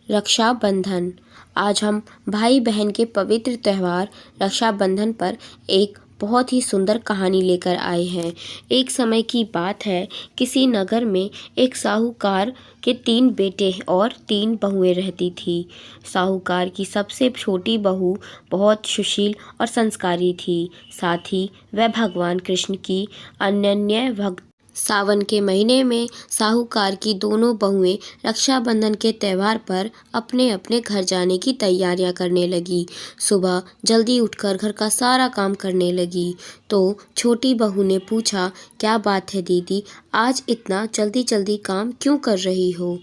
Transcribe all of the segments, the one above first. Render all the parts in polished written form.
रक्षाबंधन। आज हम भाई बहन के पवित्र त्यौहार रक्षाबंधन पर एक बहुत ही सुंदर कहानी लेकर आए हैं। एक समय की बात है, किसी नगर में एक साहूकार के 3 बेटे और 3 बहुएं रहती थी। साहूकार की सबसे छोटी बहू बहुत सुशील और संस्कारी थी। साथ ही वह भगवान कृष्ण की अनन्य भक्त। सावन के महीने में साहूकार की दोनों बहुएं रक्षाबंधन के त्यौहार पर अपने अपने घर जाने की तैयारियां करने लगी। सुबह जल्दी उठकर घर का सारा काम करने लगी तो छोटी बहू ने पूछा, क्या बात है दीदी, आज इतना जल्दी जल्दी काम क्यों कर रही हो?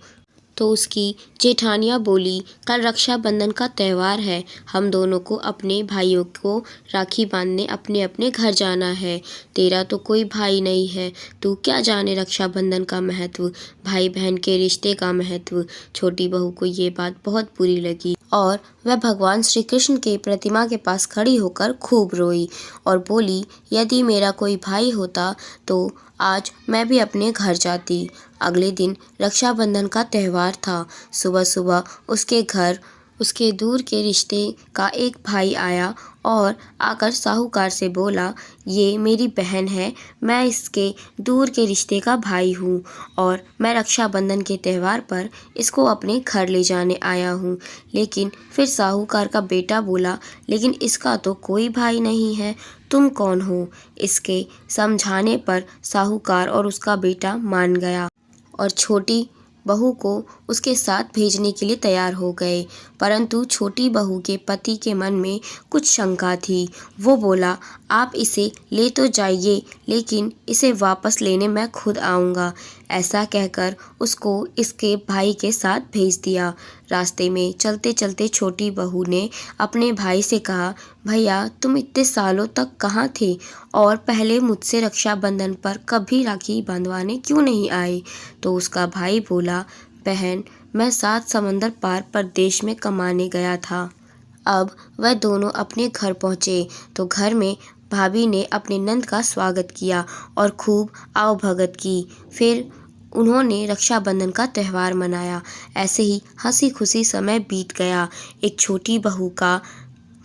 तो उसकी जेठानियाँ बोली, कल रक्षाबंधन का त्यौहार है, हम दोनों को अपने भाइयों को राखी बांधने अपने अपने घर जाना है। तेरा तो कोई भाई नहीं है, तू क्या जाने रक्षाबंधन का महत्व, भाई बहन के रिश्ते का महत्व। छोटी बहू को ये बात बहुत बुरी लगी और वह भगवान श्री कृष्ण के प्रतिमा के पास खड़ी होकर खूब रोई और बोली, यदि मेरा कोई भाई होता तो आज मैं भी अपने घर जाती। अगले दिन रक्षाबंधन का त्यौहार था। सुबह सुबह उसके घर उसके दूर के रिश्ते का एक भाई आया और आकर साहूकार से बोला, ये मेरी बहन है, मैं इसके दूर के रिश्ते का भाई हूँ और मैं रक्षाबंधन के त्यौहार पर इसको अपने घर ले जाने आया हूँ। लेकिन फिर साहूकार का बेटा बोला, लेकिन इसका तो कोई भाई नहीं है, तुम कौन हो? इसके समझाने पर साहूकार और उसका बेटा मान गया और छोटी बहू को उसके साथ भेजने के लिए तैयार हो गए। परंतु छोटी बहू के पति के मन में कुछ शंका थी। वो बोला, आप इसे ले तो जाइए, लेकिन इसे वापस लेने मैं खुद आऊँगा। ऐसा कहकर उसको इसके भाई के साथ भेज दिया। रास्ते में चलते चलते छोटी बहू ने अपने भाई से कहा, भैया तुम इतने सालों तक कहाँ थे और पहले मुझसे रक्षाबंधन पर कभी राखी बंधवाने क्यों नहीं आए? तो उसका भाई बोला, बहन मैं 7 समंदर पार परदेश में कमाने गया था। अब वह दोनों अपने घर पहुँचे तो घर में भाभी ने अपने नंद का स्वागत किया और खूब आवभगत की। फिर उन्होंने रक्षाबंधन का त्यौहार मनाया। ऐसे ही हंसी खुशी समय बीत गया। एक छोटी बहू का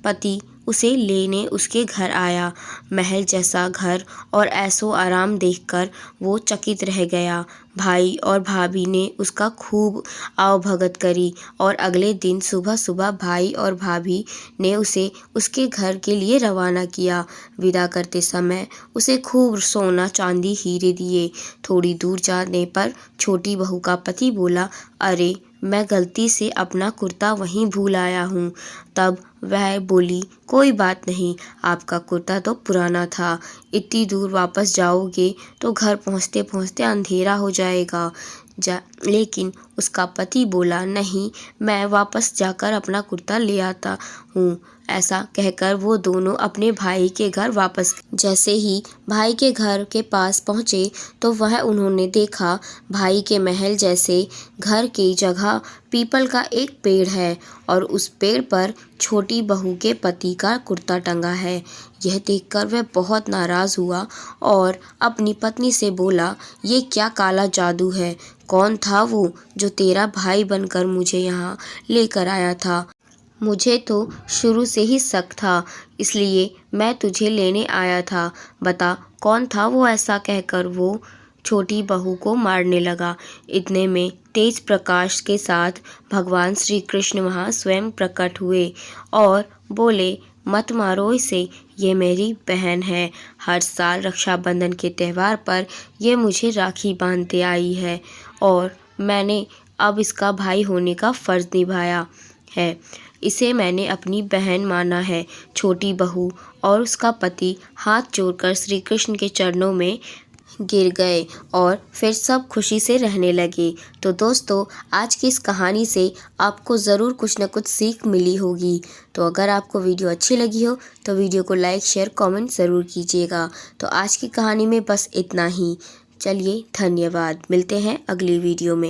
पति उसे लेने उसके घर आया। महल जैसा घर और ऐशो आराम देखकर वो चकित रह गया। भाई और भाभी ने उसका खूब आवभगत करी और अगले दिन सुबह सुबह भाई और भाभी ने उसे उसके घर के लिए रवाना किया। विदा करते समय उसे खूब सोना चांदी हीरे दिए। थोड़ी दूर जाने पर छोटी बहू का पति बोला, अरे मैं गलती से अपना कुर्ता वहीं भूल आया हूँ। तब वह बोली, कोई बात नहीं, आपका कुर्ता तो पुराना था, इतनी दूर वापस जाओगे तो घर पहुँचते पहुँचते अंधेरा हो जाएगा। लेकिन उसका पति बोला, नहीं, मैं वापस जाकर अपना कुर्ता ले आता हूँ। ऐसा कहकर वो दोनों अपने भाई के घर वापस। जैसे ही भाई के घर के पास पहुँचे तो वह उन्होंने देखा, भाई के महल जैसे घर की जगह पीपल का एक पेड़ है और उस पेड़ पर छोटी बहू के पति का कुर्ता टंगा है। यह देखकर वह बहुत नाराज हुआ और अपनी पत्नी से बोला, ये क्या काला जादू है? कौन था वो जो तेरा भाई बनकर मुझे यहाँ लेकर आया था? मुझे तो शुरू से ही शक था, इसलिए मैं तुझे लेने आया था। बता कौन था वो? ऐसा कहकर वो छोटी बहू को मारने लगा। इतने में तेज प्रकाश के साथ भगवान श्री कृष्ण वहाँ स्वयं प्रकट हुए और बोले, मत मारो इसे, ये मेरी बहन है। हर साल रक्षाबंधन के त्यौहार पर ये मुझे राखी बांधते आई है और मैंने अब इसका भाई होने का फ़र्ज़ निभाया है। इसे मैंने अपनी बहन माना है। छोटी बहू और उसका पति हाथ जोड़कर श्री कृष्ण के चरणों में गिर गए और फिर सब खुशी से रहने लगे। तो दोस्तों, आज की इस कहानी से आपको ज़रूर कुछ न कुछ सीख मिली होगी। तो अगर आपको वीडियो अच्छी लगी हो तो वीडियो को लाइक शेयर कमेंट ज़रूर कीजिएगा। तो आज की कहानी में बस इतना ही। चलिए, धन्यवाद। मिलते हैं अगली वीडियो में।